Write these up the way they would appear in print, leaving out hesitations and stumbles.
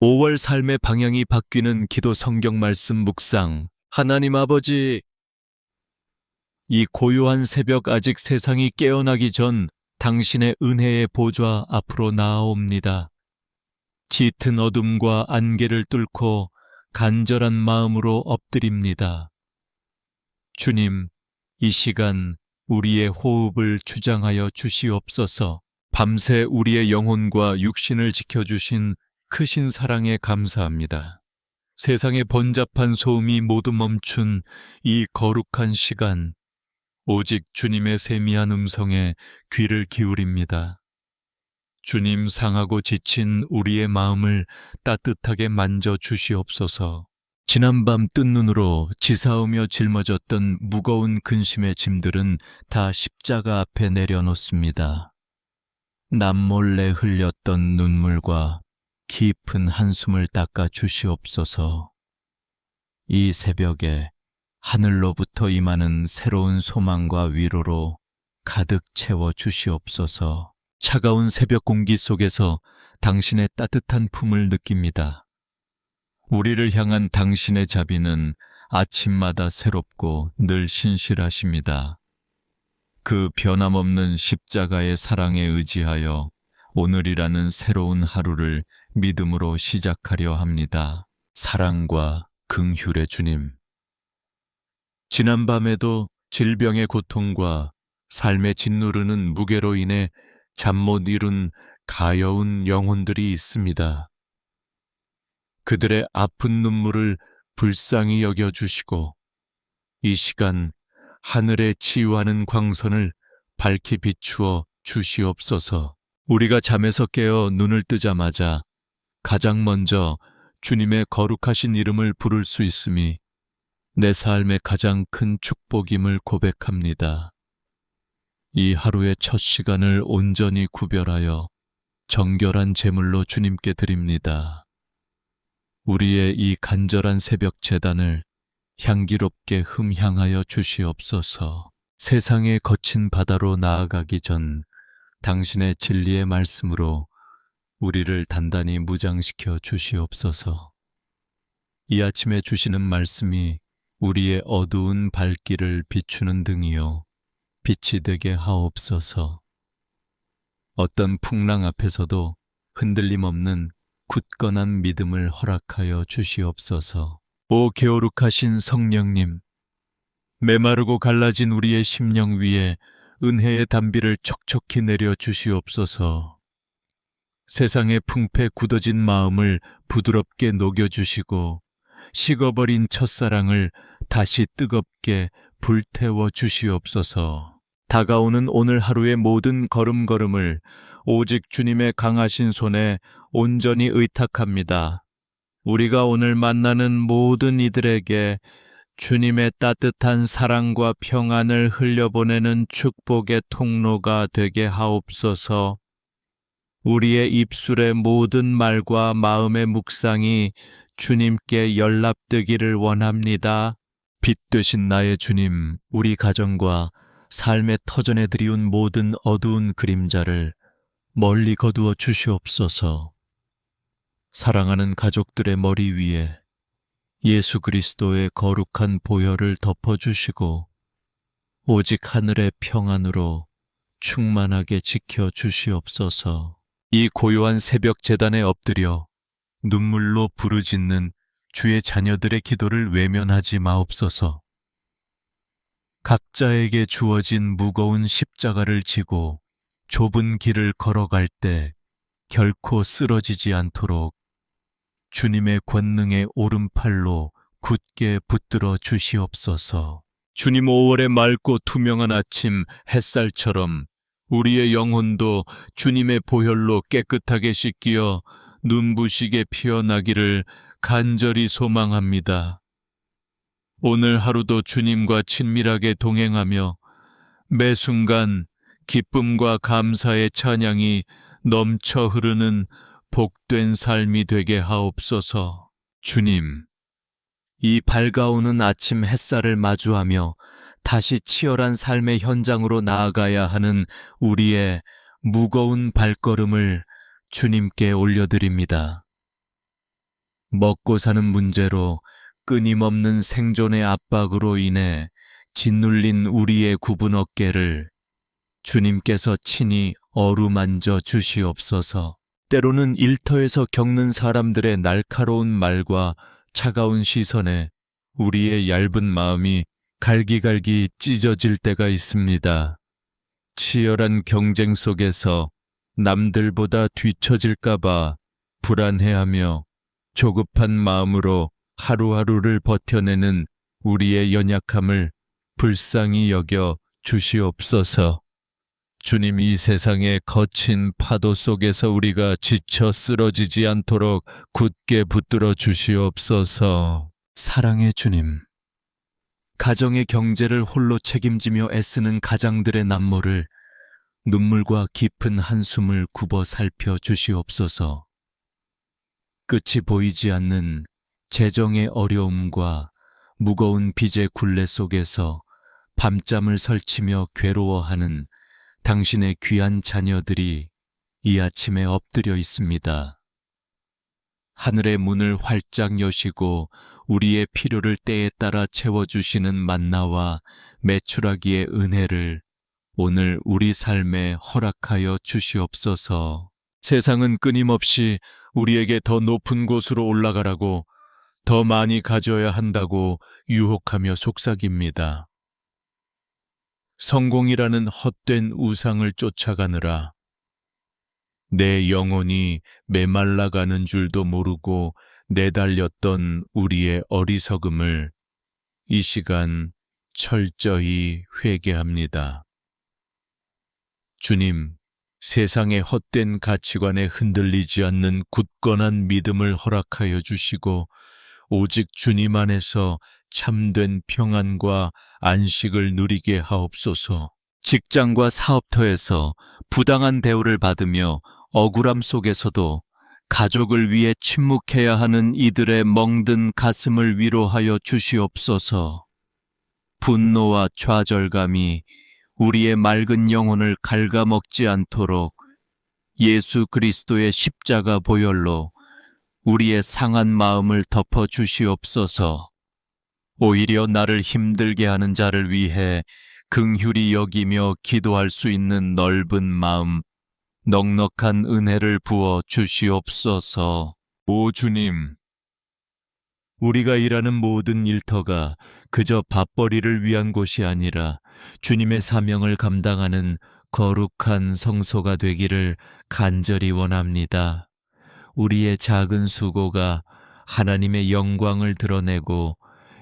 5월 삶의 방향이 바뀌는 기도 성경 말씀 묵상. 하나님 아버지, 이 고요한 새벽 아직 세상이 깨어나기 전 당신의 은혜의 보좌 앞으로 나아옵니다. 짙은 어둠과 안개를 뚫고 간절한 마음으로 엎드립니다. 주님, 이 시간 우리의 호흡을 주장하여 주시옵소서. 밤새 우리의 영혼과 육신을 지켜주신 크신 사랑에 감사합니다. 세상의 번잡한 소음이 모두 멈춘 이 거룩한 시간, 오직 주님의 세미한 음성에 귀를 기울입니다. 주님, 상하고 지친 우리의 마음을 따뜻하게 만져 주시옵소서. 지난밤 뜬 눈으로 지사오며 짊어졌던 무거운 근심의 짐들은 다 십자가 앞에 내려놓습니다. 남몰래 흘렸던 눈물과 깊은 한숨을 닦아 주시옵소서. 이 새벽에 하늘로부터 임하는 새로운 소망과 위로로 가득 채워 주시옵소서. 차가운 새벽 공기 속에서 당신의 따뜻한 품을 느낍니다. 우리를 향한 당신의 자비는 아침마다 새롭고 늘 신실하십니다. 그 변함없는 십자가의 사랑에 의지하여 오늘이라는 새로운 하루를 믿음으로 시작하려 합니다. 사랑과 긍휼의 주님. 지난밤에도 질병의 고통과 삶의 짓누르는 무게로 인해 잠 못 이룬 가여운 영혼들이 있습니다. 그들의 아픈 눈물을 불쌍히 여겨주시고 이 시간 하늘에 치유하는 광선을 밝히 비추어 주시옵소서. 우리가 잠에서 깨어 눈을 뜨자마자 가장 먼저 주님의 거룩하신 이름을 부를 수 있음이 내 삶의 가장 큰 축복임을 고백합니다. 이 하루의 첫 시간을 온전히 구별하여 정결한 제물로 주님께 드립니다. 우리의 이 간절한 새벽 제단을 향기롭게 흠향하여 주시옵소서. 세상의 거친 바다로 나아가기 전 당신의 진리의 말씀으로 우리를 단단히 무장시켜 주시옵소서. 이 아침에 주시는 말씀이 우리의 어두운 발길을 비추는 등이요 빛이 되게 하옵소서. 어떤 풍랑 앞에서도 흔들림 없는 굳건한 믿음을 허락하여 주시옵소서. 오 게으룩하신 성령님, 메마르고 갈라진 우리의 심령 위에 은혜의 단비를 촉촉히 내려 주시옵소서. 세상의 풍패 굳어진 마음을 부드럽게 녹여주시고 식어버린 첫사랑을 다시 뜨겁게 불태워 주시옵소서. 다가오는 오늘 하루의 모든 걸음걸음을 오직 주님의 강하신 손에 온전히 의탁합니다. 우리가 오늘 만나는 모든 이들에게 주님의 따뜻한 사랑과 평안을 흘려보내는 축복의 통로가 되게 하옵소서. 우리의 입술의 모든 말과 마음의 묵상이 주님께 연락되기를 원합니다. 빛 되신 나의 주님, 우리 가정과 삶의 터전에 들이운 모든 어두운 그림자를 멀리 거두어 주시옵소서. 사랑하는 가족들의 머리 위에 예수 그리스도의 거룩한 보혈을 덮어주시고 오직 하늘의 평안으로 충만하게 지켜주시옵소서. 이 고요한 새벽 제단에 엎드려 눈물로 부르짖는 주의 자녀들의 기도를 외면하지 마옵소서. 각자에게 주어진 무거운 십자가를 지고 좁은 길을 걸어갈 때 결코 쓰러지지 않도록 주님의 권능의 오른팔로 굳게 붙들어 주시옵소서. 주님, 5월의 맑고 투명한 아침 햇살처럼 우리의 영혼도 주님의 보혈로 깨끗하게 씻기어 눈부시게 피어나기를 간절히 소망합니다. 오늘 하루도 주님과 친밀하게 동행하며 매 순간 기쁨과 감사의 찬양이 넘쳐 흐르는 복된 삶이 되게 하옵소서. 주님, 이 밝아오는 아침 햇살을 마주하며 다시 치열한 삶의 현장으로 나아가야 하는 우리의 무거운 발걸음을 주님께 올려드립니다. 먹고 사는 문제로 끊임없는 생존의 압박으로 인해 짓눌린 우리의 굽은 어깨를 주님께서 친히 어루만져 주시옵소서. 때로는 일터에서 겪는 사람들의 날카로운 말과 차가운 시선에 우리의 얇은 마음이 갈기갈기 찢어질 때가 있습니다. 치열한 경쟁 속에서 남들보다 뒤처질까봐 불안해하며 조급한 마음으로 하루하루를 버텨내는 우리의 연약함을 불쌍히 여겨 주시옵소서. 주님, 이 세상의 거친 파도 속에서 우리가 지쳐 쓰러지지 않도록 굳게 붙들어 주시옵소서. 사랑의 주님, 가정의 경제를 홀로 책임지며 애쓰는 가장들의 남모를 눈물과 깊은 한숨을 굽어 살펴 주시옵소서. 끝이 보이지 않는 재정의 어려움과 무거운 빚의 굴레 속에서 밤잠을 설치며 괴로워하는 당신의 귀한 자녀들이 이 아침에 엎드려 있습니다. 하늘의 문을 활짝 여시고 우리의 필요를 때에 따라 채워주시는 만나와 메추라기의 은혜를 오늘 우리 삶에 허락하여 주시옵소서. 세상은 끊임없이 우리에게 더 높은 곳으로 올라가라고, 더 많이 가져야 한다고 유혹하며 속삭입니다. 성공이라는 헛된 우상을 쫓아가느라 내 영혼이 메말라가는 줄도 모르고 내달렸던 우리의 어리석음을 이 시간 철저히 회개합니다. 주님, 세상의 헛된 가치관에 흔들리지 않는 굳건한 믿음을 허락하여 주시고 오직 주님 안에서 참된 평안과 안식을 누리게 하옵소서. 직장과 사업터에서 부당한 대우를 받으며 억울함 속에서도 가족을 위해 침묵해야 하는 이들의 멍든 가슴을 위로하여 주시옵소서. 분노와 좌절감이 우리의 맑은 영혼을 갉아먹지 않도록 예수 그리스도의 십자가 보혈로 우리의 상한 마음을 덮어 주시옵소서. 오히려 나를 힘들게 하는 자를 위해 긍휼히 여기며 기도할 수 있는 넓은 마음, 넉넉한 은혜를 부어 주시옵소서. 오 주님, 우리가 일하는 모든 일터가 그저 밥벌이를 위한 곳이 아니라 주님의 사명을 감당하는 거룩한 성소가 되기를 간절히 원합니다. 우리의 작은 수고가 하나님의 영광을 드러내고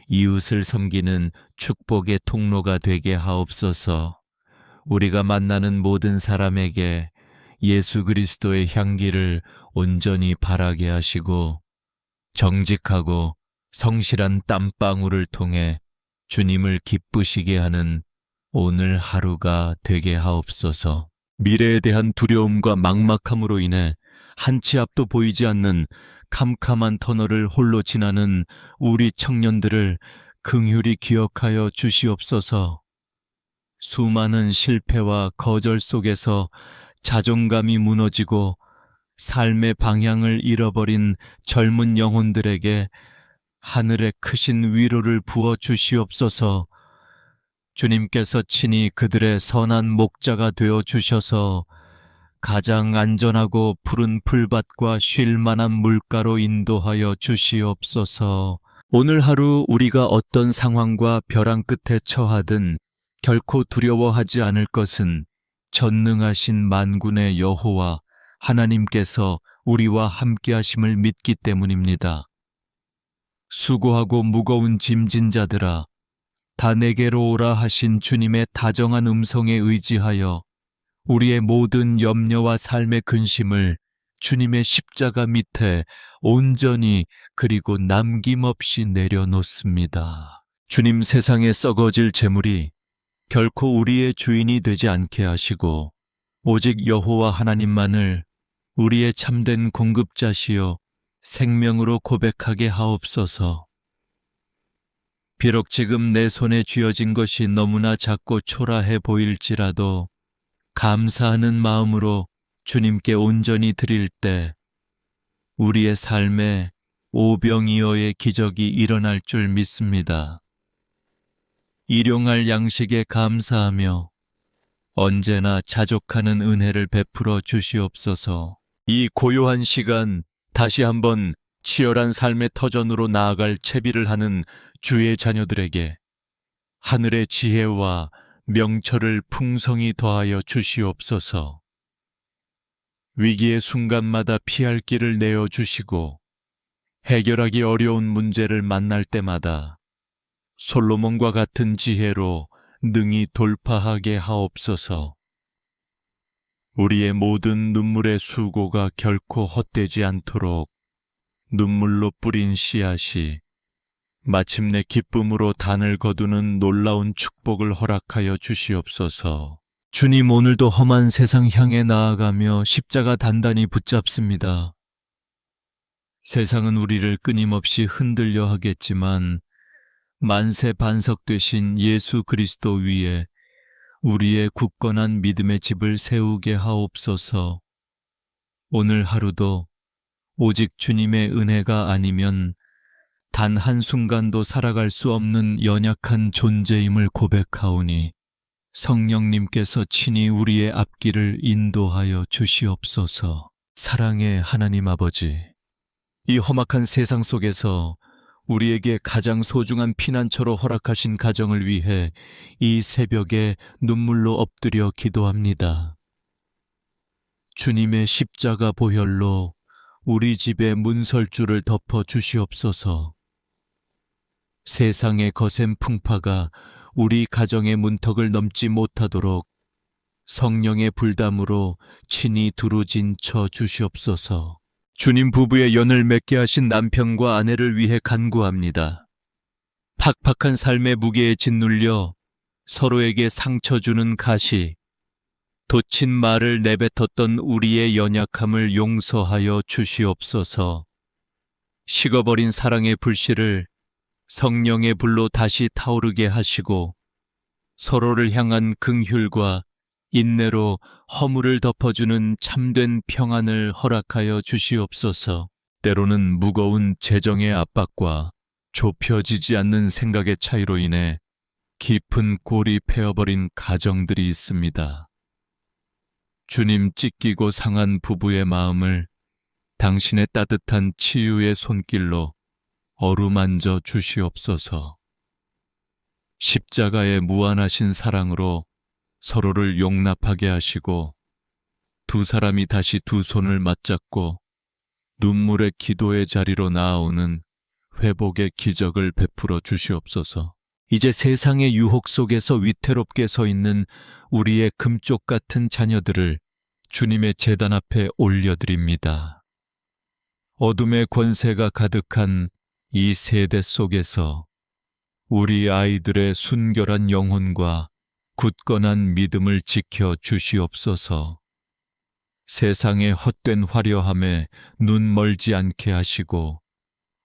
이웃을 섬기는 축복의 통로가 되게 하옵소서. 우리가 만나는 모든 사람에게 예수 그리스도의 향기를 온전히 바라게 하시고 정직하고 성실한 땀방울을 통해 주님을 기쁘시게 하는 오늘 하루가 되게 하옵소서. 미래에 대한 두려움과 막막함으로 인해 한치 앞도 보이지 않는 캄캄한 터널을 홀로 지나는 우리 청년들을 긍휼히 기억하여 주시옵소서. 수많은 실패와 거절 속에서 자존감이 무너지고 삶의 방향을 잃어버린 젊은 영혼들에게 하늘의 크신 위로를 부어 주시옵소서. 주님께서 친히 그들의 선한 목자가 되어 주셔서 가장 안전하고 푸른 풀밭과 쉴 만한 물가로 인도하여 주시옵소서. 오늘 하루 우리가 어떤 상황과 벼랑 끝에 처하든 결코 두려워하지 않을 것은 전능하신 만군의 여호와 하나님께서 우리와 함께 하심을 믿기 때문입니다. 수고하고 무거운 짐진 자들아, 다 내게로 오라 하신 주님의 다정한 음성에 의지하여 우리의 모든 염려와 삶의 근심을 주님의 십자가 밑에 온전히 그리고 남김없이 내려놓습니다. 주님, 세상에 썩어질 재물이 결코 우리의 주인이 되지 않게 하시고 오직 여호와 하나님만을 우리의 참된 공급자시요 생명으로 고백하게 하옵소서. 비록 지금 내 손에 쥐어진 것이 너무나 작고 초라해 보일지라도 감사하는 마음으로 주님께 온전히 드릴 때 우리의 삶에 오병이어의 기적이 일어날 줄 믿습니다. 일용할 양식에 감사하며 언제나 자족하는 은혜를 베풀어 주시옵소서. 이 고요한 시간 다시 한번 치열한 삶의 터전으로 나아갈 채비를 하는 주의 자녀들에게 하늘의 지혜와 명철을 풍성히 더하여 주시옵소서. 위기의 순간마다 피할 길을 내어주시고 해결하기 어려운 문제를 만날 때마다 솔로몬과 같은 지혜로 능히 돌파하게 하옵소서. 우리의 모든 눈물의 수고가 결코 헛되지 않도록 눈물로 뿌린 씨앗이 마침내 기쁨으로 단을 거두는 놀라운 축복을 허락하여 주시옵소서. 주님, 오늘도 험한 세상 향해 나아가며 십자가 단단히 붙잡습니다. 세상은 우리를 끊임없이 흔들려 하겠지만 만세 반석 되신 예수 그리스도 위에 우리의 굳건한 믿음의 집을 세우게 하옵소서. 오늘 하루도 오직 주님의 은혜가 아니면 단 한순간도 살아갈 수 없는 연약한 존재임을 고백하오니 성령님께서 친히 우리의 앞길을 인도하여 주시옵소서. 사랑의 하나님 아버지, 이 험악한 세상 속에서 우리에게 가장 소중한 피난처로 허락하신 가정을 위해 이 새벽에 눈물로 엎드려 기도합니다. 주님의 십자가 보혈로 우리 집의 문설주를 덮어 주시옵소서. 세상의 거센 풍파가 우리 가정의 문턱을 넘지 못하도록 성령의 불담으로 친히 두루진쳐 주시옵소서. 주님, 부부의 연을 맺게 하신 남편과 아내를 위해 간구합니다. 팍팍한 삶의 무게에 짓눌려 서로에게 상처 주는 가시, 돋친 말을 내뱉었던 우리의 연약함을 용서하여 주시옵소서. 식어버린 사랑의 불씨를 성령의 불로 다시 타오르게 하시고 서로를 향한 긍휼과 인내로 허물을 덮어주는 참된 평안을 허락하여 주시옵소서. 때로는 무거운 재정의 압박과 좁혀지지 않는 생각의 차이로 인해 깊은 골이 패어버린 가정들이 있습니다. 주님, 찢기고 상한 부부의 마음을 당신의 따뜻한 치유의 손길로 어루만져 주시옵소서. 십자가의 무한하신 사랑으로 서로를 용납하게 하시고 두 사람이 다시 두 손을 맞잡고 눈물의 기도의 자리로 나아오는 회복의 기적을 베풀어 주시옵소서. 이제 세상의 유혹 속에서 위태롭게 서 있는 우리의 금쪽 같은 자녀들을 주님의 제단 앞에 올려드립니다. 어둠의 권세가 가득한 이 세대 속에서 우리 아이들의 순결한 영혼과 굳건한 믿음을 지켜 주시옵소서. 세상의 헛된 화려함에 눈 멀지 않게 하시고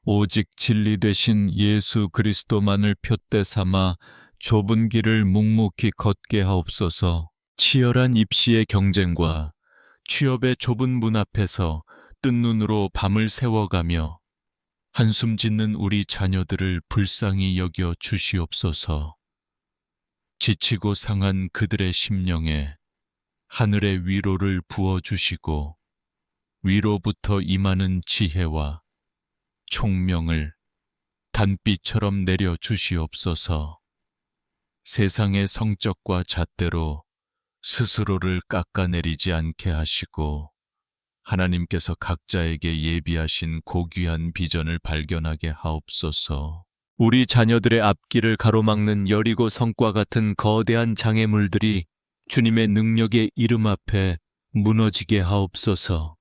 오직 진리 되신 예수 그리스도만을 푯대 삼아 좁은 길을 묵묵히 걷게 하옵소서. 치열한 입시의 경쟁과 취업의 좁은 문 앞에서 뜬 눈으로 밤을 새워가며 한숨 짓는 우리 자녀들을 불쌍히 여겨 주시옵소서. 지치고 상한 그들의 심령에 하늘의 위로를 부어주시고 위로부터 임하는 지혜와 총명을 단비처럼 내려주시옵소서. 세상의 성적과 잣대로 스스로를 깎아내리지 않게 하시고 하나님께서 각자에게 예비하신 고귀한 비전을 발견하게 하옵소서. 우리 자녀들의 앞길을 가로막는 여리고 성과 같은 거대한 장애물들이 주님의 능력의 이름 앞에 무너지게 하옵소서.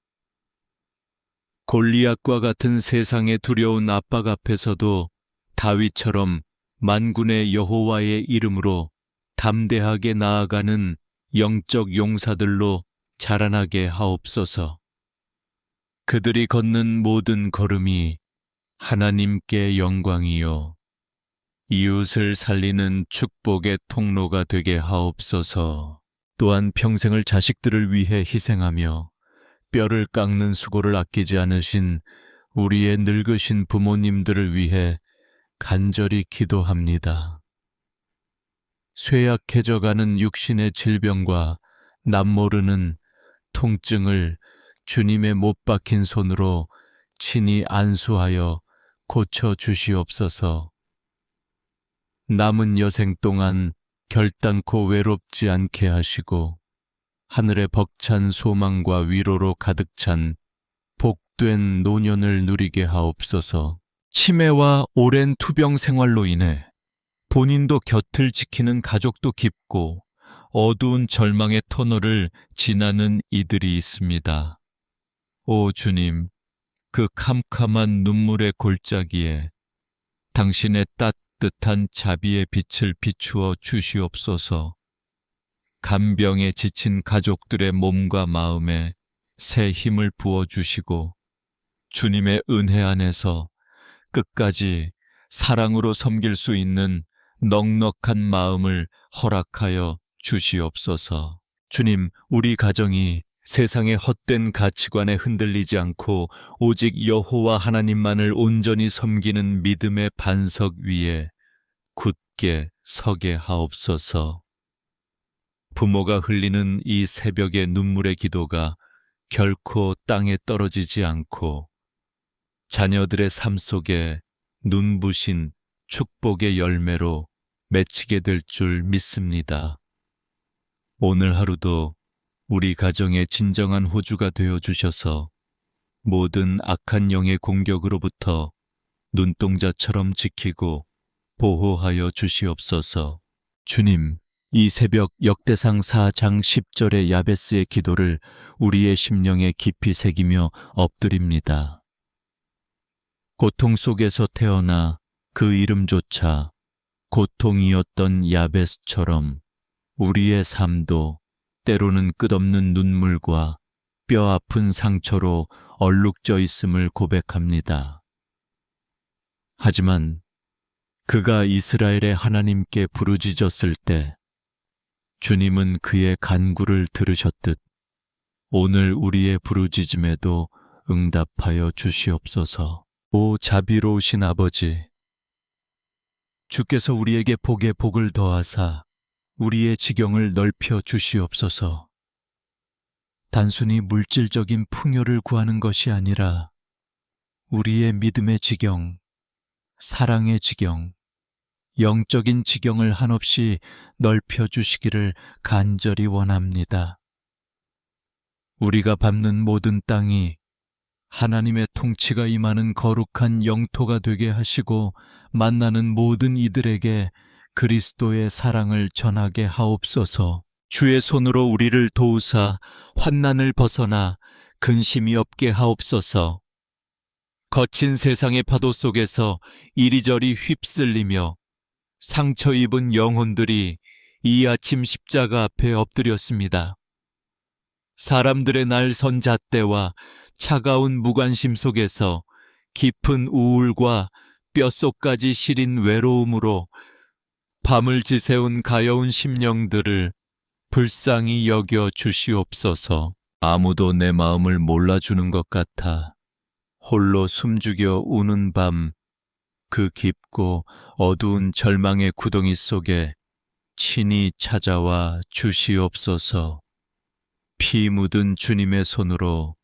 골리앗과 같은 세상의 두려운 압박 앞에서도 다윗처럼 만군의 여호와의 이름으로 담대하게 나아가는 영적 용사들로 자라나게 하옵소서. 그들이 걷는 모든 걸음이 하나님께 영광이요 이웃을 살리는 축복의 통로가 되게 하옵소서. 또한 평생을 자식들을 위해 희생하며 뼈를 깎는 수고를 아끼지 않으신 우리의 늙으신 부모님들을 위해 간절히 기도합니다. 쇠약해져가는 육신의 질병과 남모르는 통증을 주님의 못 박힌 손으로 친히 안수하여 고쳐 주시옵소서. 남은 여생 동안 결단코 외롭지 않게 하시고 하늘의 벅찬 소망과 위로로 가득 찬 복된 노년을 누리게 하옵소서. 치매와 오랜 투병 생활로 인해 본인도 곁을 지키는 가족도 깊고 어두운 절망의 터널을 지나는 이들이 있습니다. 오 주님, 그 캄캄한 눈물의 골짜기에 당신의 따뜻한 자비의 빛을 비추어 주시옵소서. 간병에 지친 가족들의 몸과 마음에 새 힘을 부어주시고 주님의 은혜 안에서 끝까지 사랑으로 섬길 수 있는 넉넉한 마음을 허락하여 주시옵소서. 주님, 우리 가정이 세상의 헛된 가치관에 흔들리지 않고 오직 여호와 하나님만을 온전히 섬기는 믿음의 반석 위에 굳게 서게 하옵소서. 부모가 흘리는 이 새벽의 눈물의 기도가 결코 땅에 떨어지지 않고 자녀들의 삶 속에 눈부신 축복의 열매로 맺히게 될 줄 믿습니다. 오늘 하루도 우리 가정의 진정한 호주가 되어 주셔서 모든 악한 영의 공격으로부터 눈동자처럼 지키고 보호하여 주시옵소서. 주님, 이 새벽 역대상 4장 10절의 야베스의 기도를 우리의 심령에 깊이 새기며 엎드립니다. 고통 속에서 태어나 그 이름조차 고통이었던 야베스처럼 우리의 삶도 때로는 끝없는 눈물과 뼈 아픈 상처로 얼룩져 있음을 고백합니다. 하지만 그가 이스라엘의 하나님께 부르짖었을 때 주님은 그의 간구를 들으셨듯 오늘 우리의 부르짖음에도 응답하여 주시옵소서. 오 자비로우신 아버지, 주께서 우리에게 복에 복을 더하사 우리의 지경을 넓혀 주시옵소서. 단순히 물질적인 풍요를 구하는 것이 아니라 우리의 믿음의 지경, 사랑의 지경, 영적인 지경을 한없이 넓혀 주시기를 간절히 원합니다. 우리가 밟는 모든 땅이 하나님의 통치가 임하는 거룩한 영토가 되게 하시고 만나는 모든 이들에게 그리스도의 사랑을 전하게 하옵소서. 주의 손으로 우리를 도우사 환난을 벗어나 근심이 없게 하옵소서. 거친 세상의 파도 속에서 이리저리 휩쓸리며 상처 입은 영혼들이 이 아침 십자가 앞에 엎드렸습니다. 사람들의 날 선 잣대와 차가운 무관심 속에서 깊은 우울과 뼛속까지 시린 외로움으로 밤을 지새운 가여운 심령들을 불쌍히 여겨 주시옵소서. 아무도 내 마음을 몰라주는 것 같아 홀로 숨죽여 우는 밤, 그 깊고 어두운 절망의 구덩이 속에 친히 찾아와 주시옵소서. 피 묻은 주님의 손으로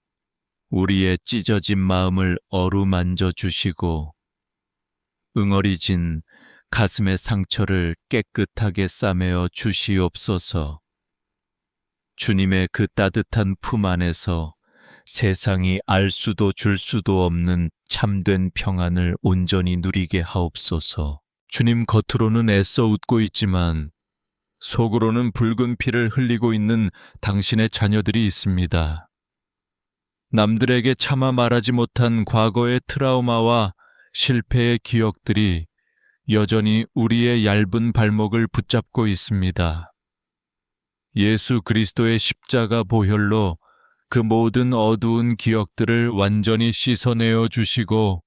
우리의 찢어진 마음을 어루만져 주시고 응어리진 가슴의 상처를 깨끗하게 싸매어 주시옵소서. 주님의 그 따뜻한 품 안에서 세상이 알 수도 줄 수도 없는 참된 평안을 온전히 누리게 하옵소서. 주님, 겉으로는 애써 웃고 있지만 속으로는 붉은 피를 흘리고 있는 당신의 자녀들이 있습니다. 남들에게 차마 말하지 못한 과거의 트라우마와 실패의 기억들이 여전히 우리의 얇은 발목을 붙잡고 있습니다. 예수 그리스도의 십자가 보혈로 그 모든 어두운 기억들을 완전히 씻어내어 주시고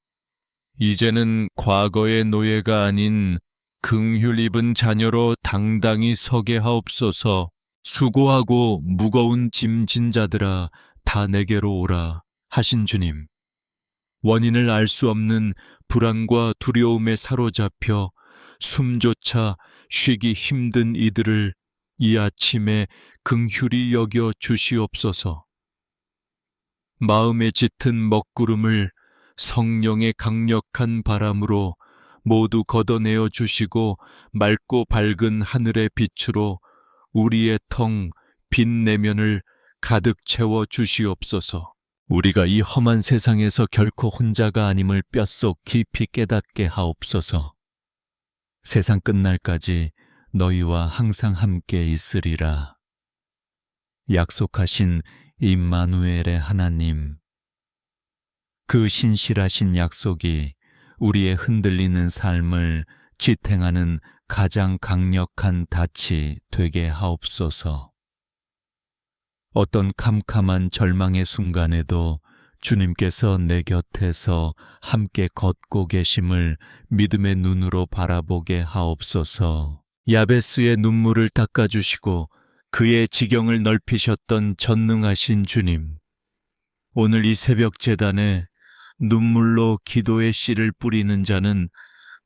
이제는 과거의 노예가 아닌 긍휼 입은 자녀로 당당히 서게 하옵소서. 수고하고 무거운 짐진 자들아 다 내게로 오라 하신 주님, 원인을 알 수 없는 불안과 두려움에 사로잡혀 숨조차 쉬기 힘든 이들을 이 아침에 긍휼히 여겨 주시옵소서. 마음에 짙은 먹구름을 성령의 강력한 바람으로 모두 걷어내어 주시고 맑고 밝은 하늘의 빛으로 우리의 텅 빈 내면을 가득 채워 주시옵소서. 우리가 이 험한 세상에서 결코 혼자가 아님을 뼛속 깊이 깨닫게 하옵소서. 세상 끝날까지 너희와 항상 함께 있으리라. 약속하신 임마누엘의 하나님, 그 신실하신 약속이 우리의 흔들리는 삶을 지탱하는 가장 강력한 닻이 되게 하옵소서. 어떤 캄캄한 절망의 순간에도 주님께서 내 곁에서 함께 걷고 계심을 믿음의 눈으로 바라보게 하옵소서. 야베스의 눈물을 닦아주시고 그의 지경을 넓히셨던 전능하신 주님, 오늘 이 새벽 제단에 눈물로 기도의 씨를 뿌리는 자는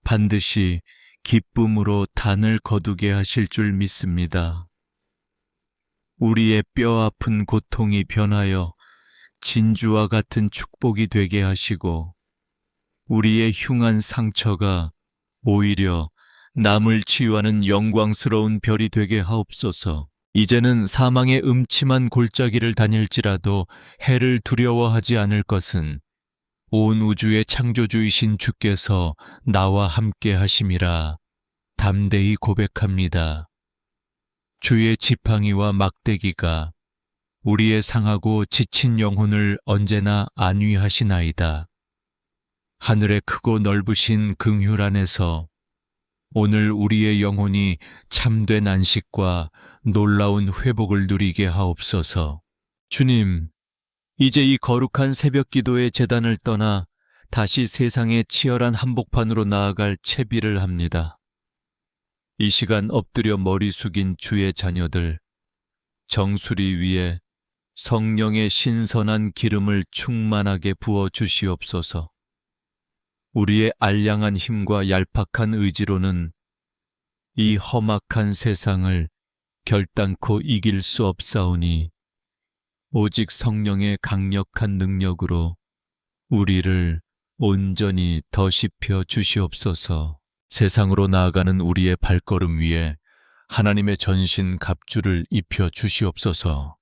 반드시 기쁨으로 단을 거두게 하실 줄 믿습니다. 우리의 뼈 아픈 고통이 변하여 진주와 같은 축복이 되게 하시고 우리의 흉한 상처가 오히려 남을 치유하는 영광스러운 별이 되게 하옵소서. 이제는 사망의 음침한 골짜기를 다닐지라도 해를 두려워하지 않을 것은 온 우주의 창조주이신 주께서 나와 함께 하심이라 담대히 고백합니다. 주의 지팡이와 막대기가 우리의 상하고 지친 영혼을 언제나 안위하시나이다. 하늘의 크고 넓으신 긍휼 안에서 오늘 우리의 영혼이 참된 안식과 놀라운 회복을 누리게 하옵소서. 주님, 이제 이 거룩한 새벽 기도의 제단을 떠나 다시 세상의 치열한 한복판으로 나아갈 채비를 합니다. 이 시간 엎드려 머리 숙인 주의 자녀들, 정수리 위에 성령의 신선한 기름을 충만하게 부어 주시옵소서. 우리의 알량한 힘과 얄팍한 의지로는 이 험악한 세상을 결단코 이길 수 없사오니 오직 성령의 강력한 능력으로 우리를 온전히 더십혀 주시옵소서. 세상으로 나아가는 우리의 발걸음 위에 하나님의 전신 갑주를 입혀 주시옵소서.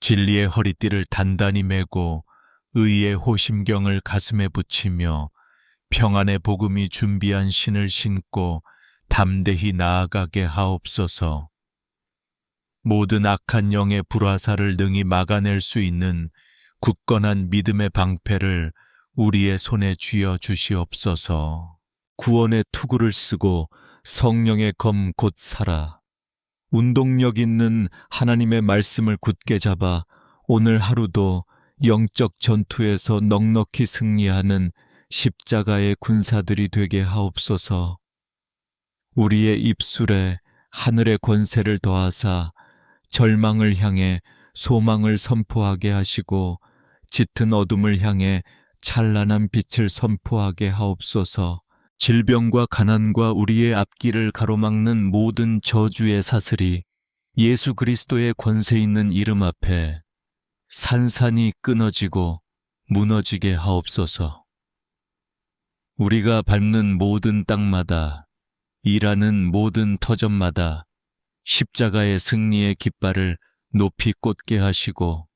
진리의 허리띠를 단단히 메고 의의 호심경을 가슴에 붙이며 평안의 복음이 준비한 신을 신고 담대히 나아가게 하옵소서. 모든 악한 영의 불화살을 능히 막아낼 수 있는 굳건한 믿음의 방패를 우리의 손에 쥐어 주시옵소서. 구원의 투구를 쓰고 성령의 검 곧 살아 운동력 있는 하나님의 말씀을 굳게 잡아 오늘 하루도 영적 전투에서 넉넉히 승리하는 십자가의 군사들이 되게 하옵소서. 우리의 입술에 하늘의 권세를 더하사 절망을 향해 소망을 선포하게 하시고 짙은 어둠을 향해 찬란한 빛을 선포하게 하옵소서. 질병과 가난과 우리의 앞길을 가로막는 모든 저주의 사슬이 예수 그리스도의 권세 있는 이름 앞에 산산이 끊어지고 무너지게 하옵소서. 우리가 밟는 모든 땅마다, 일하는 모든 터전마다 십자가의 승리의 깃발을 높이 꽂게 하시고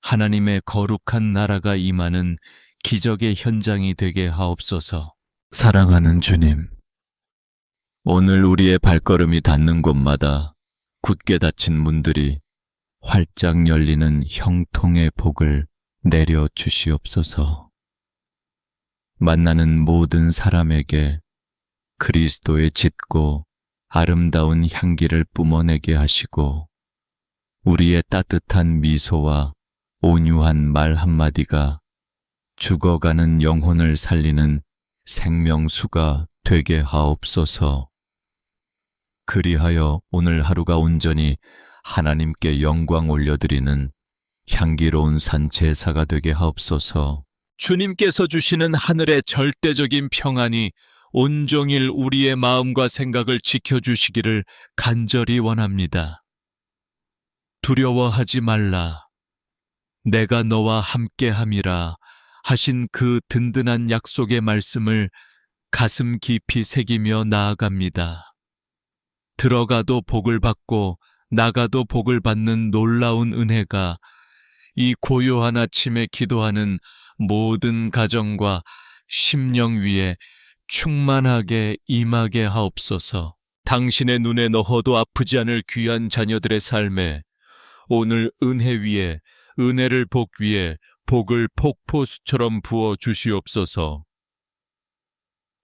하나님의 거룩한 나라가 임하는 기적의 현장이 되게 하옵소서. 사랑하는 주님, 오늘 우리의 발걸음이 닿는 곳마다 굳게 닫힌 문들이 활짝 열리는 형통의 복을 내려 주시옵소서. 만나는 모든 사람에게 그리스도의 짙고 아름다운 향기를 뿜어내게 하시고 우리의 따뜻한 미소와 온유한 말 한마디가 죽어가는 영혼을 살리는 생명수가 되게 하옵소서. 그리하여 오늘 하루가 온전히 하나님께 영광 올려드리는 향기로운 산제사가 되게 하옵소서. 주님께서 주시는 하늘의 절대적인 평안이 온종일 우리의 마음과 생각을 지켜주시기를 간절히 원합니다. 두려워하지 말라. 내가 너와 함께함이라 하신 그 든든한 약속의 말씀을 가슴 깊이 새기며 나아갑니다. 들어가도 복을 받고 나가도 복을 받는 놀라운 은혜가 이 고요한 아침에 기도하는 모든 가정과 심령 위에 충만하게 임하게 하옵소서. 당신의 눈에 넣어도 아프지 않을 귀한 자녀들의 삶에 오늘 은혜 위에 은혜를 복 위에 복을 폭포수처럼 부어 주시옵소서.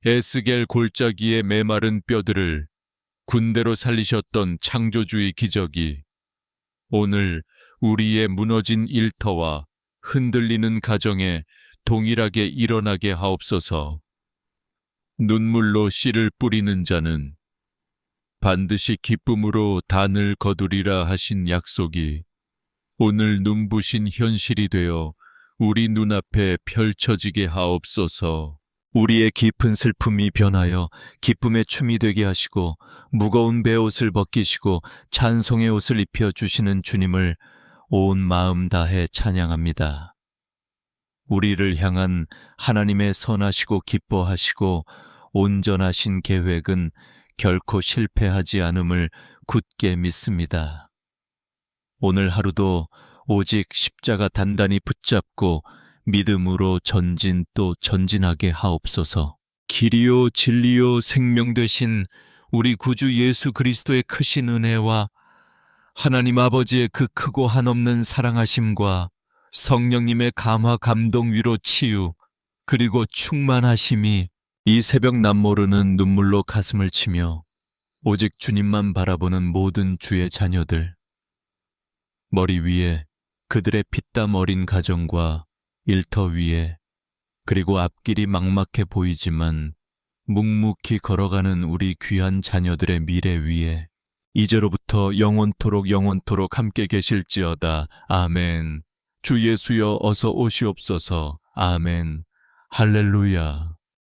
에스겔 골짜기의 메마른 뼈들을 군대로 살리셨던 창조주의 기적이 오늘 우리의 무너진 일터와 흔들리는 가정에 동일하게 일어나게 하옵소서. 눈물로 씨를 뿌리는 자는 반드시 기쁨으로 단을 거두리라 하신 약속이 오늘 눈부신 현실이 되어 우리 눈앞에 펼쳐지게 하옵소서. 우리의 깊은 슬픔이 변하여 기쁨의 춤이 되게 하시고 무거운 베옷을 벗기시고 찬송의 옷을 입혀주시는 주님을 온 마음 다해 찬양합니다. 우리를 향한 하나님의 선하시고 기뻐하시고 온전하신 계획은 결코 실패하지 않음을 굳게 믿습니다. 오늘 하루도 오직 십자가 단단히 붙잡고 믿음으로 전진 또 전진하게 하옵소서. 길이요 진리요 생명 되신 우리 구주 예수 그리스도의 크신 은혜와 하나님 아버지의 그 크고 한없는 사랑하심과 성령님의 감화 감동 위로 치유 그리고 충만하심이 이 새벽 남모르는 눈물로 가슴을 치며 오직 주님만 바라보는 모든 주의 자녀들, 머리 위에 그들의 피땀 어린 가정과 일터 위에 그리고 앞길이 막막해 보이지만 묵묵히 걸어가는 우리 귀한 자녀들의 미래 위에 이제로부터 영원토록 함께 계실지어다. 아멘. 주 예수여 어서 오시옵소서. 아멘. 할렐루야.